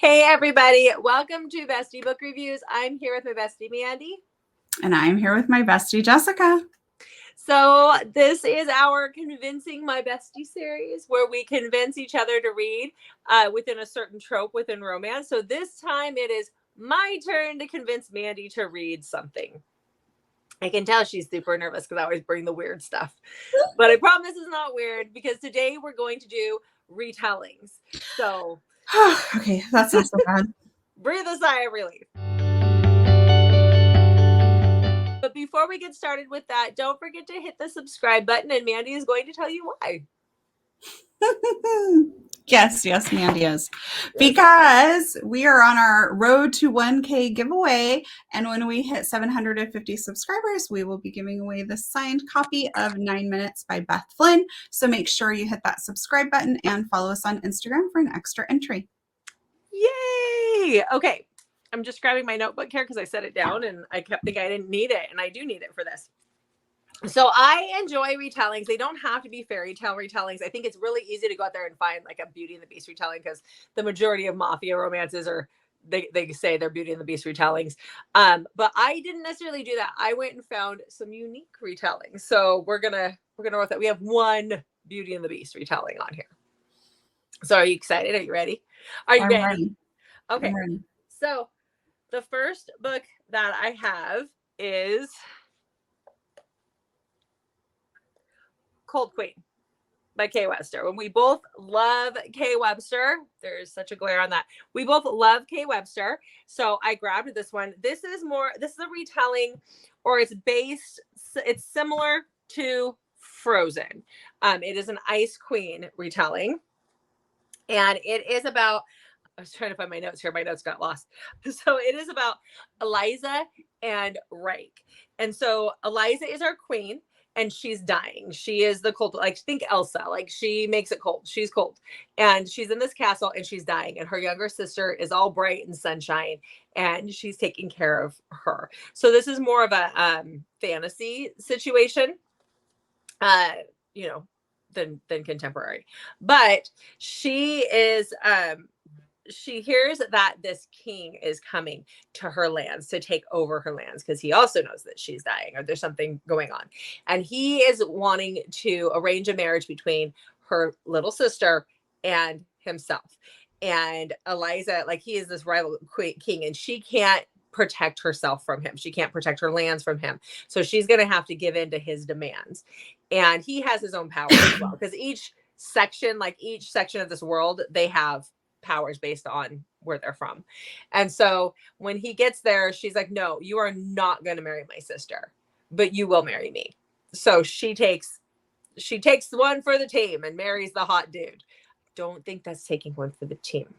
Hey everybody, welcome to Bestie Book Reviews. I'm here with my bestie Mandy. And I'm here with my bestie Jessica. So this is our Convincing My Bestie series where we convince each other to read within a certain trope within romance. So this time it is my turn to convince Mandy to read something. I can tell she's super nervous because I always bring the weird stuff. But I promise it's not weird because today we're going to do retellings. So okay, that's not so bad. Breathe a sigh of relief. But before we get started with that, don't forget to hit the subscribe button, and Mandy is going to tell you why. Yes, Mandy is. Because we are on our road to 1K giveaway, and when we hit 750 subscribers, we will be giving away the signed copy of 9 Minutes by Beth Flynn. So make sure you hit that subscribe button and follow us on Instagram for an extra entry. Yay! Okay, I'm just grabbing my notebook here because I set it down and I kept thinking I didn't need it, and I do need it for this. So I enjoy retellings. They don't have to be fairy tale retellings. I think it's really easy to go out there and find like a Beauty and the Beast retelling because the majority of mafia romances are, they say they're Beauty and the Beast retellings. But I didn't necessarily do that. I went and found some unique retellings. So we're gonna work that. We have one Beauty and the Beast retelling on here. So are you excited? Are you ready? Are you ready? Okay. Ready. So the first book that I have is Cold Queen by Kay Webster. When we both love Kay Webster, there's such a glare on that. We both love Kay Webster. So I grabbed this one. This is a retelling, or it's similar to Frozen. It is an Ice Queen retelling. And it is about, I was trying to find my notes here. My notes got lost. So it is about Eliza and Rake. And so Eliza is our queen and she's dying. She is the cold, like think Elsa, like she makes it cold. She's cold and she's in this castle and she's dying. And her younger sister is all bright and sunshine and she's taking care of her. So this is more of a fantasy situation, than contemporary. But she is she hears that this king is coming to her lands to take over her lands because he also knows that she's dying or there's something going on. And he is wanting to arrange a marriage between her little sister and himself. And Eliza, like he is this rival king and she can't protect herself from him. She can't protect her lands from him. So she's going to have to give in to his demands. And he has his own power as well because each section of this world, they have powers based on where they're from. And so when he gets there, she's like, no, you are not going to marry my sister, but you will marry me. So she takes one for the team and marries the hot dude. Don't think that's taking one for the team.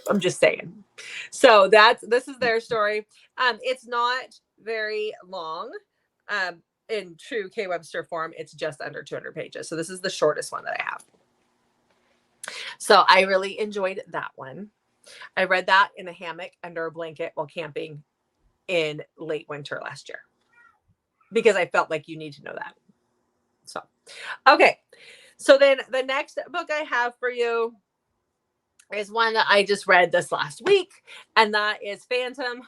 I'm just saying. So this is their story. It's not very long. In true Kay Webster form, it's just under 200 pages. So this is the shortest one that I have. So I really enjoyed that one. I read that in a hammock under a blanket while camping in late winter last year because I felt like you need to know that. So, okay. So then the next book I have for you is one that I just read this last week, and that is Phantom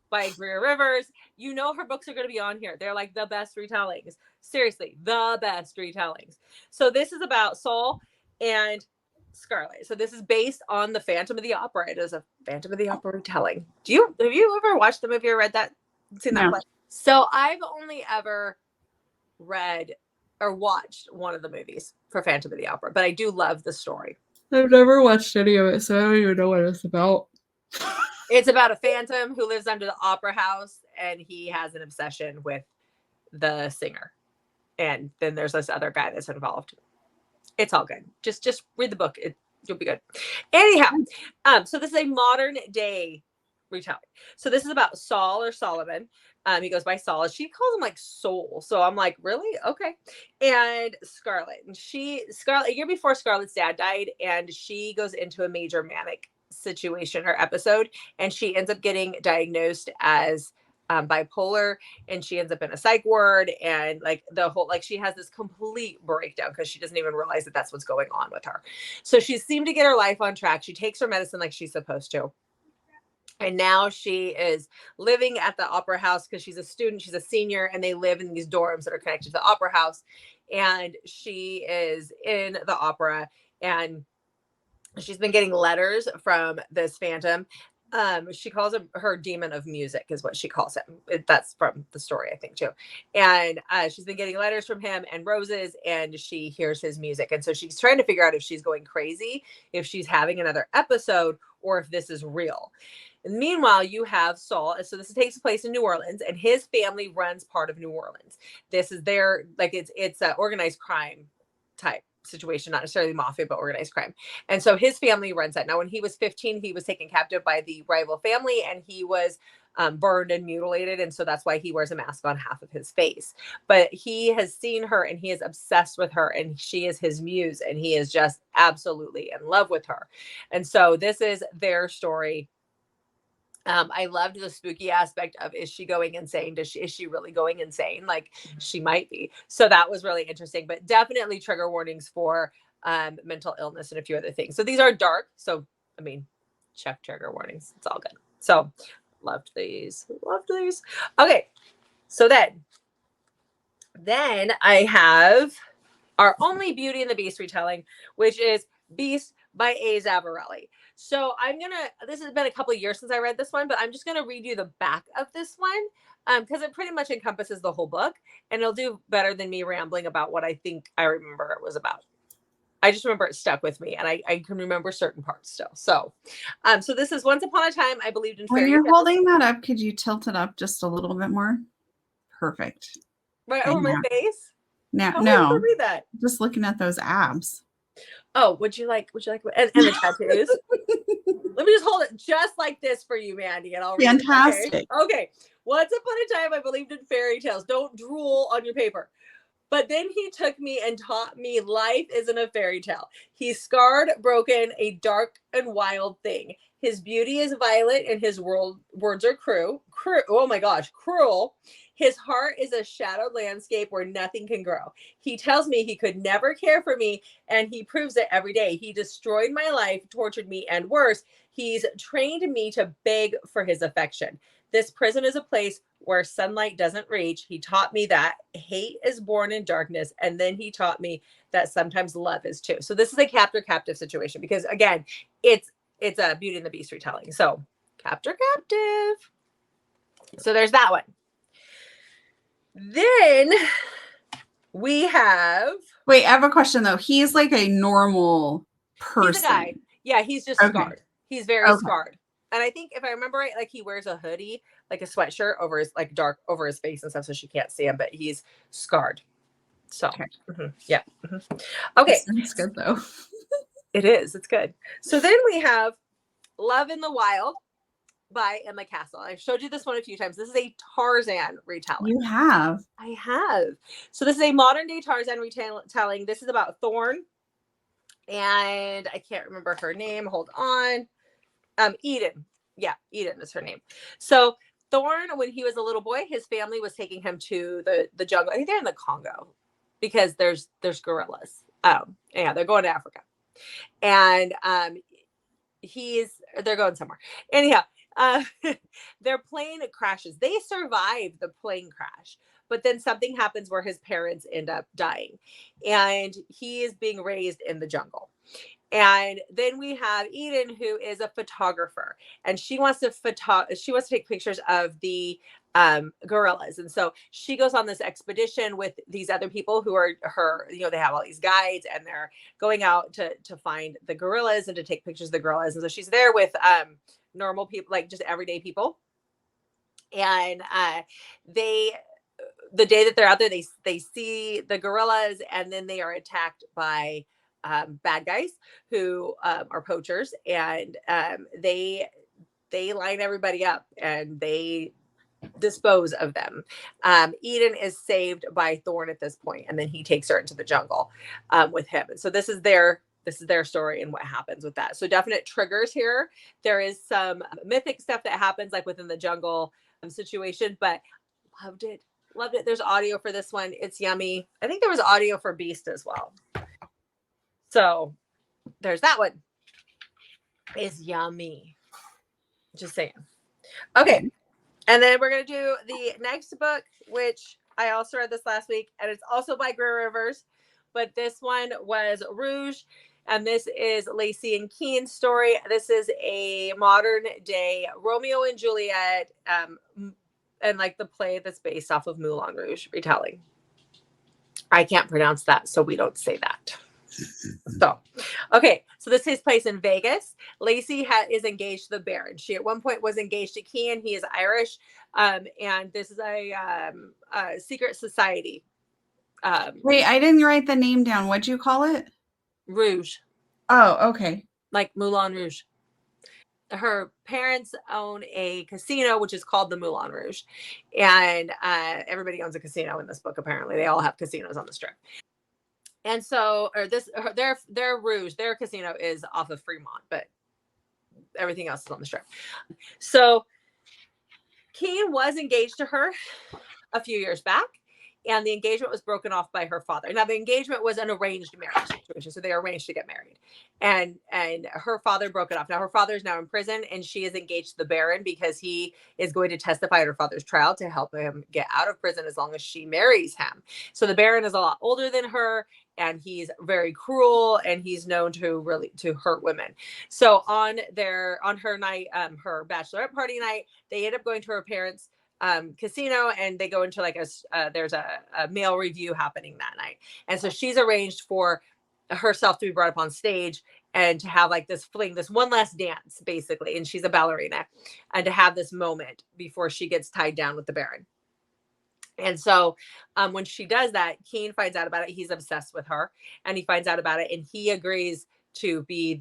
by Greer Rivers. You know her books are going to be on here. They're like the best retellings. Seriously, the best retellings. So this is about Saul and Scarlet. So this is based on the Phantom of the Opera. It is a Phantom of the Opera retelling. Have you ever watched the movie or read that? Seen that play? So I've only ever read or watched one of the movies for Phantom of the Opera, but I do love the story. I've never watched any of it, so I don't even know what it's about. It's about a phantom who lives under the opera house, and he has an obsession with the singer. And then there's this other guy that's involved. It's all good. Just read the book. You'll be good. Anyhow, so this is a modern day retelling. So this is about Saul or Solomon. He goes by Saul. She calls him like Soul. So I'm like, really? Okay. And Scarlet. And a year before Scarlet's dad died, and she goes into a major manic situation or episode, and she ends up getting diagnosed as bipolar, and she ends up in a psych ward, and like the whole, like she has this complete breakdown because she doesn't even realize that that's what's going on with her. So she seemed to get her life on track. She takes her medicine like she's supposed to. And now she is living at the opera house because she's a student, she's a senior, and they live in these dorms that are connected to the opera house. And she is in the opera, and she's been getting letters from this phantom. She calls him her demon of music is what she calls him. That's from the story, I think, too. And she's been getting letters from him and roses, and she hears his music. And so she's trying to figure out if she's going crazy, if she's having another episode, or if this is real. And meanwhile, you have Saul. So this takes place in New Orleans, and his family runs part of New Orleans. This is their, like, it's an organized crime type situation, not necessarily mafia, but organized crime. And so his family runs that. Now, when he was 15, he was taken captive by the rival family, and he was burned and mutilated. And so that's why he wears a mask on half of his face. But he has seen her, and he is obsessed with her, and she is his muse, and he is just absolutely in love with her. And so this is their story. I loved the spooky aspect of, is she going insane? Is she really going insane? Like, she might be. So that was really interesting, but definitely trigger warnings for mental illness and a few other things. So these are dark. So, I mean, check trigger warnings. It's all good. So loved these. Okay. So then I have our only Beauty and the Beast retelling, which is Beast by A. Zavarelli. So this has been a couple of years since I read this one, but I'm just going to read you the back of this one because it pretty much encompasses the whole book, and it'll do better than me rambling about what I think I remember it was about. I just remember it stuck with me, and I can remember certain parts still. So this is Once Upon a Time, I Believed in Fairy When you're Tales. holding that up, could you tilt it up just a little bit more? Perfect. Right over my face? Now, How no. read that? Just looking at those abs. Oh, would you like and the tattoos? Let me just hold it just like this for you, Mandy, and I'll read it. Fantastic. Okay. Once upon a time, I believed in fairy tales. Don't drool on your paper. But then he took me and taught me life isn't a fairy tale. He's scarred, broken, a dark and wild thing. His beauty is violent, and his words are cruel. Oh my gosh, cruel. His heart is a shadowed landscape where nothing can grow. He tells me he could never care for me, and he proves it every day. He destroyed my life, tortured me, and worse, he's trained me to beg for his affection. This prison is a place where sunlight doesn't reach. He taught me that hate is born in darkness, and then he taught me that sometimes love is too. So this is a captor-captive situation because, again, it's a Beauty and the Beast retelling. So captor-captive. So there's that one. Then we have... Wait, I have a question, though. He's like a normal person. He's a guy. Yeah, he's just scarred. He's very scarred. And I think if I remember right, like he wears a hoodie, like a sweatshirt over his, like dark over his face and stuff, so she can't see him, but he's scarred. So, yeah. Okay. That's good, though. It is. It's good. So then we have Love in the Wild by Emma Castle. I've showed you this one a few times. This is a Tarzan retelling. You have. I have. So this is a modern day Tarzan retelling. This is about Thorn. And I can't remember her name. Hold on. Eden. Yeah, Eden is her name. So Thorn, when he was a little boy, his family was taking him to the jungle. I think they're in the Congo because there's gorillas. Yeah, they're going to Africa. And they're going somewhere. Anyhow, their plane crashes. They survive the plane crash, but then something happens where his parents end up dying, and he is being raised in the jungle. And then we have Eden, who is a photographer, and she wants to take pictures of the gorillas. And so she goes on this expedition with these other people who are her, they have all these guides, and they're going out to find the gorillas and to take pictures of the gorillas. And so she's there with normal people, like just everyday people. And the day that they're out there, they see the gorillas, and then they are attacked by bad guys who are poachers, and they line everybody up and they dispose of them. Eden is saved by Thorn at this point, and then he takes her into the jungle with him. And so this is their story and what happens with that. So definite triggers here. There is some mythic stuff that happens like within the jungle. situation, but loved it. Loved it. There's audio for this one. It's yummy. I think there was audio for Beast as well. So there's that one. It's yummy. Just saying. Okay. And then we're going to do the next book, which I also read this last week, and it's also by Greer Rivers, but this one was Rouge, and this is Lacey and Keen's story. This is a modern day Romeo and Juliet, and like the play that's based off of Mulan Rouge retelling. I can't pronounce that, so we don't say that. So, okay, so this takes place in Vegas. Lacey is engaged to the Baron. She at one point was engaged to Keen. He is Irish, and this is a secret society. Wait, I didn't write the name down. What'd you call it? Rouge. Oh, okay. Like Mulan Rouge. Her parents own a casino, which is called the Mulan Rouge, and everybody owns a casino in this book. Apparently, they all have casinos on the strip. And so, their Rouge, their casino is off of Fremont, but everything else is on the strip. So Keen was engaged to her a few years back, and the engagement was broken off by her father. Now, the engagement was an arranged marriage situation, so they arranged to get married, and her father broke it off. Now, her father is now in prison, and she is engaged to the Baron because he is going to testify at her father's trial to help him get out of prison as long as she marries him. So the Baron is a lot older than her, and he's very cruel, and he's known to hurt women. So on her night, her bachelorette party night, they end up going to her parents' casino, and they go into like there's a male review happening that night, and so she's arranged for herself to be brought up on stage and to have like this fling, this one last dance basically, and she's a ballerina, and to have this moment before she gets tied down with the Baron. And so when she does that, Keen finds out about it. He's obsessed with her, and he finds out about it, and he agrees to be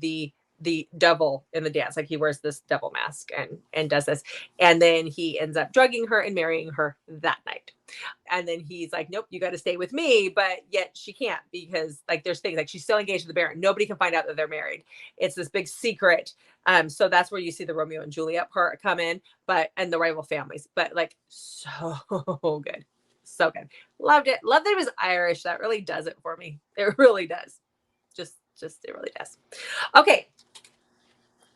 the devil in the dance. Like he wears this devil mask and does this. And then he ends up drugging her and marrying her that night. And then he's like, nope, you got to stay with me. But yet she can't, because like there's things like she's still engaged to the Baron. Nobody can find out that they're married. It's this big secret. So that's where you see the Romeo and Juliet part come in, and the rival families, but like so good. So good. Loved it. Loved that it was Irish. That really does it for me. It really does. Just it really does. Okay.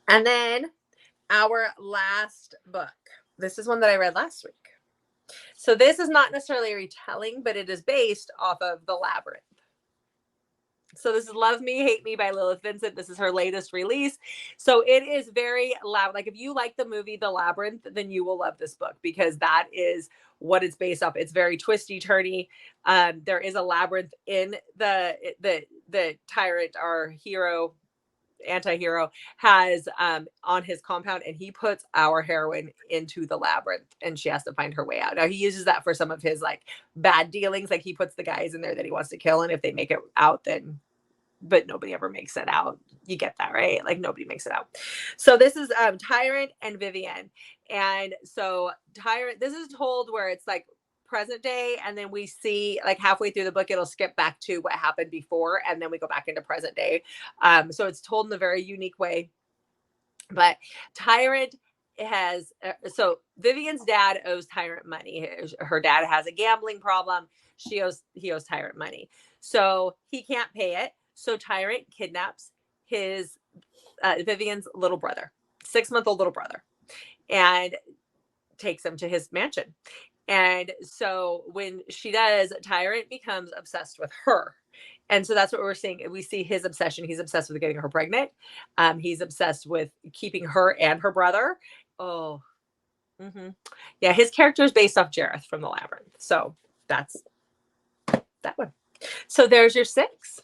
And then our last book. This is one that I read last week. So this is not necessarily a retelling, but it is based off of The Labyrinth. So this is Love Me, Hate Me by Lilith Vincent. This is her latest release. So it is very loud. Like if you like the movie The Labyrinth, then you will love this book, because that is what it's based off. It's very twisty, turny. There is a labyrinth in the tyrant, our hero, anti-hero, has on his compound, and he puts our heroine into the labyrinth, and she has to find her way out. Now he uses that for some of his like bad dealings. Like he puts the guys in there that he wants to kill, and if they make it out, then, but nobody ever makes it out. You get that, right? Like nobody makes it out. So this is Tyrant and Vivian. And so Tyrant, this is told where it's like present day, and then we see like halfway through the book it'll skip back to what happened before, and then we go back into present day. So it's told in a very unique way. But Tyrant has so Vivian's dad owes Tyrant money. Her dad has a gambling problem. He owes Tyrant money, so he can't pay it. So Tyrant kidnaps his Vivian's little brother, 6-month-old little brother, and takes him to his mansion. And so when she does, Tyrant becomes obsessed with her. And so that's what we're seeing. We see his obsession. He's obsessed with getting her pregnant. He's obsessed with keeping her and her brother. Oh, yeah. His character is based off Jareth from The Labyrinth. So that's that one. So there's your 6.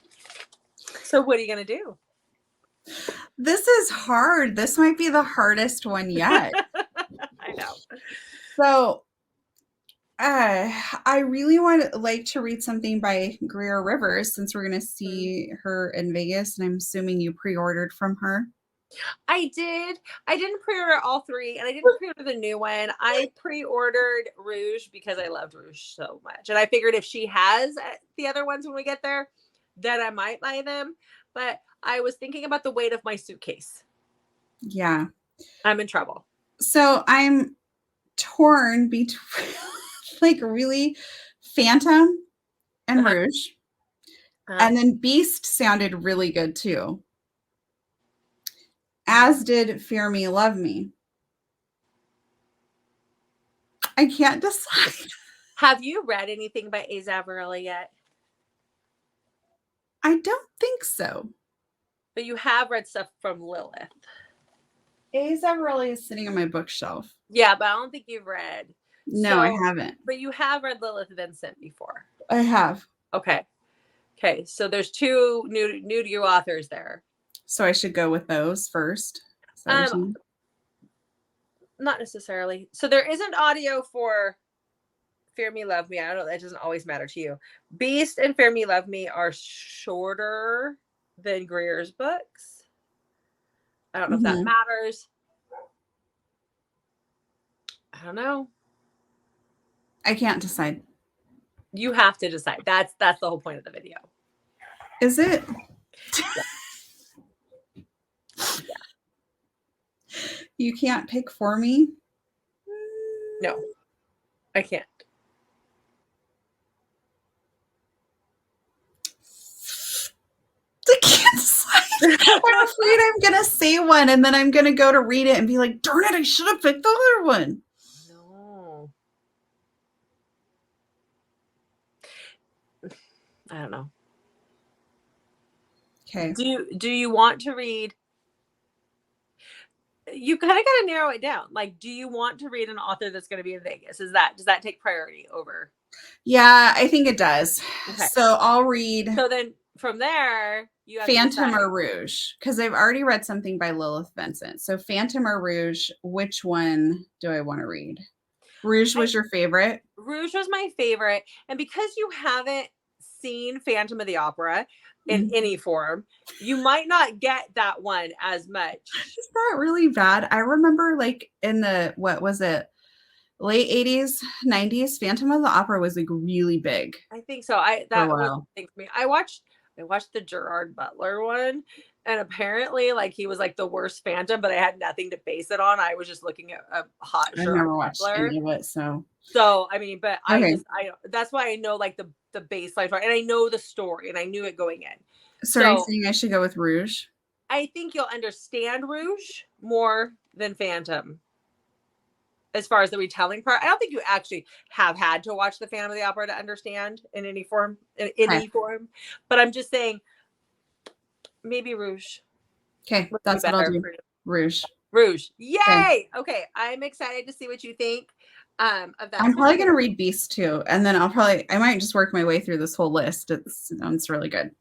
So what are you going to do? This is hard. This might be the hardest one yet. I know. So I really like to read something by Greer Rivers, since we're going to see her in Vegas, and I'm assuming you pre-ordered from her. I did. I didn't pre-order all 3, and I didn't pre-order the new one. I pre-ordered Rouge because I loved Rouge so much, and I figured if she has the other ones when we get there, then I might buy them. But I was thinking about the weight of my suitcase. Yeah. I'm in trouble. So I'm torn between like really Phantom and Rouge. And then Beast sounded really good too. As did Fear Me, Love Me. I can't decide. Have you read anything by A. Zavarella yet? I don't think so. But you have read stuff from Lilith. A. Zavarella is sitting on my bookshelf. Yeah, but I don't think you've read. No, I haven't. But you have read Lilith Vincent before. I have. Okay. Okay, so there's two new to you authors there. So I should go with those first. Not necessarily. So there isn't audio for Fear Me, Love Me. I don't know. That doesn't always matter to you. Beast and Fear Me, Love Me are shorter than Greer's books. I don't know if that matters. I don't know. I can't decide. You have to decide. That's the whole point of the video. Is it? Yeah. You can't pick for me? No, I can't. I can't decide. I'm afraid I'm going to say one and then I'm going to go to read it and be like, darn it, I should have picked the other one. No. I don't know. Okay. Do you want to read? You kind of got to narrow it down. Like, do you want to read an author that's going to be in Vegas? Does that take priority over? Yeah, I think it does. Okay. So I'll read. So then from there, you have Phantom or Rouge, because I've already read something by Lilith Vincent. So Phantom or Rouge, which one do I want to read? Rouge was your favorite? Rouge was my favorite. And because you haven't seen Phantom of the Opera in any form, you might not get that one as much. Is that really bad? I remember like in the, what was it? Late 80s, 90s, Phantom of the Opera was like really big. I think so. That was the thing for me. I watched the Gerard Butler one, and apparently like he was like the worst Phantom, but I had nothing to base it on. I was just looking at a hot I've Gerard never watched Butler. any of it, so I mean, but I that's why I know like the baseline, and I know the story, and I knew it going in. So are you saying I should go with Rouge? I think you'll understand Rouge more than Phantom. As far as the retelling part, I don't think you actually have had to watch the Phantom of the Opera to understand in any form, any form. But I'm just saying, maybe Rouge. Okay, that's what I'll do. Rouge. Rouge. Yay! Okay, I'm excited to see what you think of that. I'm probably going to read Beast too, and then I might just work my way through this whole list. It sounds really good.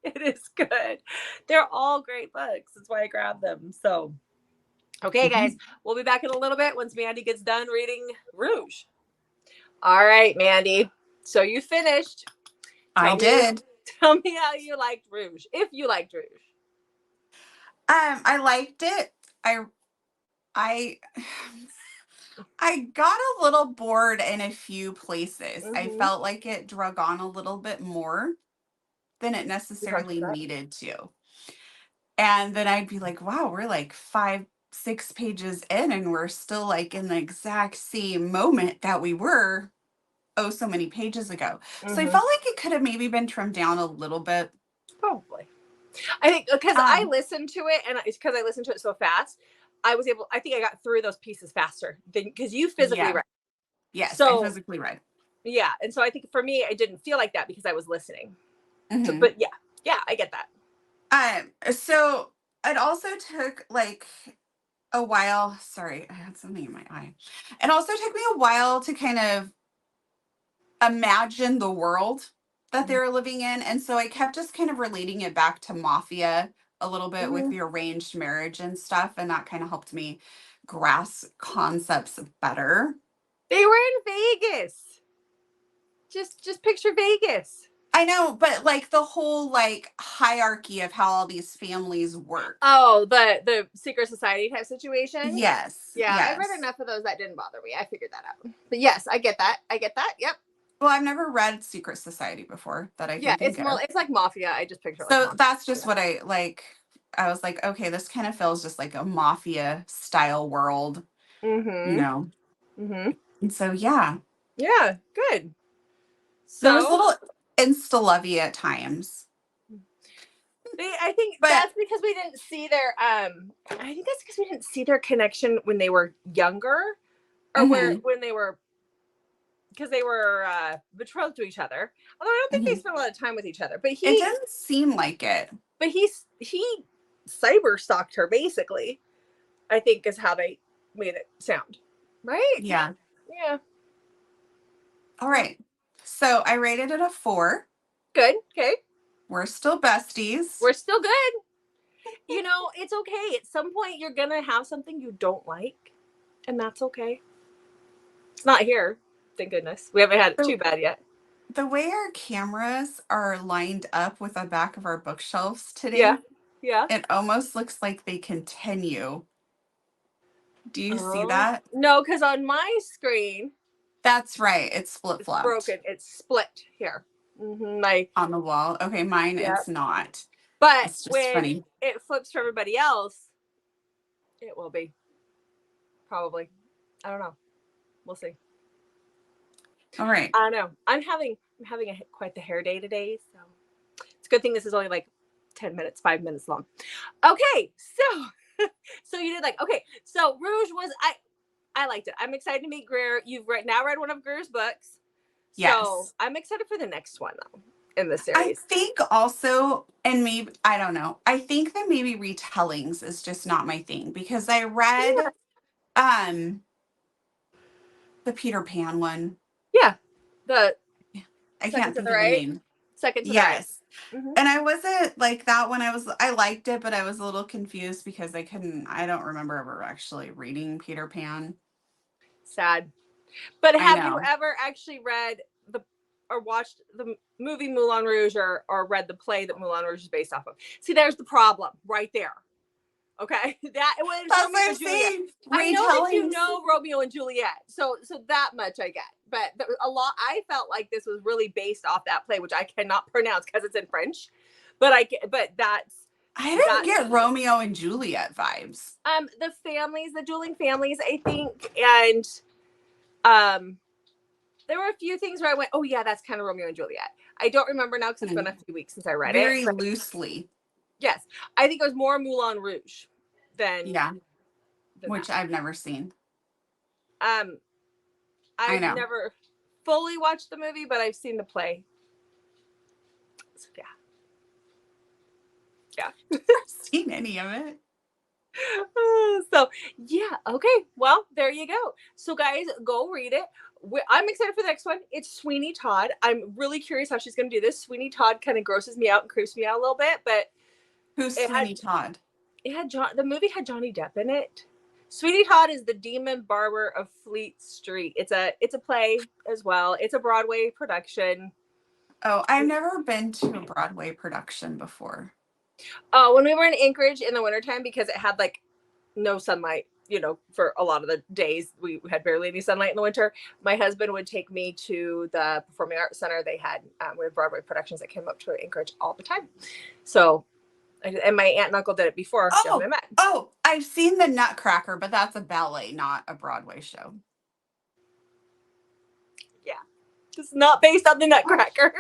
It is good. They're all great books. That's why I grabbed them. So. Okay, guys, we'll be back in a little bit once Mandy gets done reading Rouge. All right, Mandy. So you finished. I did. Tell me how you liked Rouge, if you liked Rouge. I liked it. I got a little bored in a few places. I felt like it drug on a little bit more than it necessarily needed to. And then I'd be like, wow, we're like 5-6 pages in and we're still like in the exact same moment that we were so many pages ago. So I felt like it could have maybe been trimmed down a little bit. Probably. I think because I listened to it, and it's because I listened to it so fast, I think I got through those pieces faster because you physically read. Yes, so, I physically read. Yeah. And so I think for me, I didn't feel like that because I was listening. But yeah, I get that. So it also took like a while. Sorry, I had something in my eye. It also took me a while to kind of imagine the world that they were living in. And so I kept just kind of relating it back to Mafia a little bit with the arranged marriage and stuff. And that kind of helped me grasp concepts better. They were in Vegas. Just picture Vegas. I know, but like the whole like hierarchy of how all these families work. Oh, the secret society type situation? Yes. Yeah, yes. I read enough of those that didn't bother me. I figured that out. But yes, I get that. Yep. Well, I've never read Secret Society before that I can think of. It's like Mafia. I just picture so like that's just what I like. I was like, okay, this kind of feels just like a Mafia style world, you know. And so, yeah. Yeah, good. There was a So little insta-lovey at times. I think But that's because we didn't see their I think that's because we didn't see their connection when they were younger, or when they were, because they were betrothed to each other. Although I don't think they spent a lot of time with each other. But it he didn't seem like it. but he cyber stalked her, basically, I think is how they made it sound. Right? Yeah. Yeah. All right. So I rated it a 4. Good. Okay. We're still besties. We're still good. You know, it's okay. At some point, you're going to have something you don't like, and that's okay. It's not here. Thank goodness. We haven't had it too bad yet. The way our cameras are lined up with the back of our bookshelves today, yeah, it almost looks like they continue. Do you see that? No, because on my screen, that's right. It's it's broken. It's split here. On the wall. Okay, mine it's not. But it's just when funny. it flips for everybody else, it will be. Probably. I don't know. We'll see. All right. I don't know. I'm having quite the hair day today, so it's a good thing this is only like 5 minutes long. Okay, so you did okay. So Rouge was I liked it. I'm excited to meet Greer. You've now read one of Greer's books. Yes. So I'm excited for the next one though in the series. I think also, and maybe I don't know. I think that maybe retellings is just not my thing because I read the Peter Pan one. Yeah. I can't think of the name. Second to the right. And I wasn't like that one. I liked it, but I was a little confused because I don't remember ever actually reading Peter Pan. Sad. But have you ever actually read or watched the movie Mulan Rouge or read the play that Mulan Rouge is based off of? See, there's the problem right there. Okay, that's what I'm saying. I know that you know Romeo and Juliet, so that much I get. But a lot, I felt like this was really based off that play, which I cannot pronounce because it's in French. I didn't get Romeo and Juliet vibes. The dueling families, I think, and there were a few things where I went, oh yeah, that's kind of Romeo and Juliet. I don't remember now because it's been a few weeks since I read it. Very loosely. Yes, I think it was more Mulan Rouge than which I've never seen. I've never fully watched the movie, but I've seen the play. So, yeah. Never seen any of it. So yeah, okay. Well, there you go. So guys, go read it. I'm excited for the next one. It's Sweeney Todd. I'm really curious how she's going to do this. Sweeney Todd kind of grosses me out and creeps me out a little bit, but who's Sweeney Todd? The movie had Johnny Depp in it. Sweeney Todd is the demon barber of Fleet Street. It's a play as well. It's a Broadway production. Oh, I've never been to a Broadway production before. When we were in Anchorage in the wintertime, because it had no sunlight, for a lot of the days, we had barely any sunlight in the winter. My husband would take me to the Performing Arts Center. They had we had Broadway productions that came up to Anchorage all the time. So, and my aunt and uncle did it before Jeff and I met. Oh, I've seen the Nutcracker, but that's a ballet, not a Broadway show. Yeah, it's not based on the Nutcracker.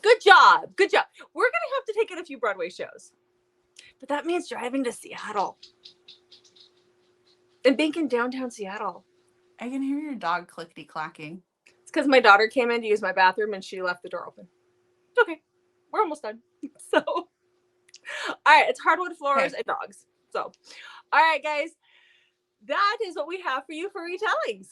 Good job. We're gonna have to take in a few Broadway shows, but that means driving to Seattle and being in downtown Seattle. I can hear your dog clickety clacking. It's because my daughter came in to use my bathroom and she left the door open. Okay, we're almost done. So, all right, it's hardwood floors and dogs. So, all right, guys, that is what we have for you for retellings.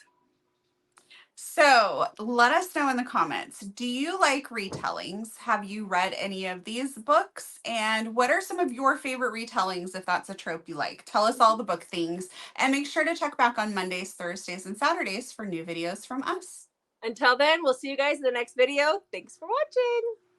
So let us know in the comments. Do you like retellings? Have you read any of these books? And what are some of your favorite retellings if that's a trope you like? Tell us all the book things. And make sure to check back on Mondays, Thursdays, and Saturdays for new videos from us. Until then, we'll see you guys in the next video. Thanks for watching.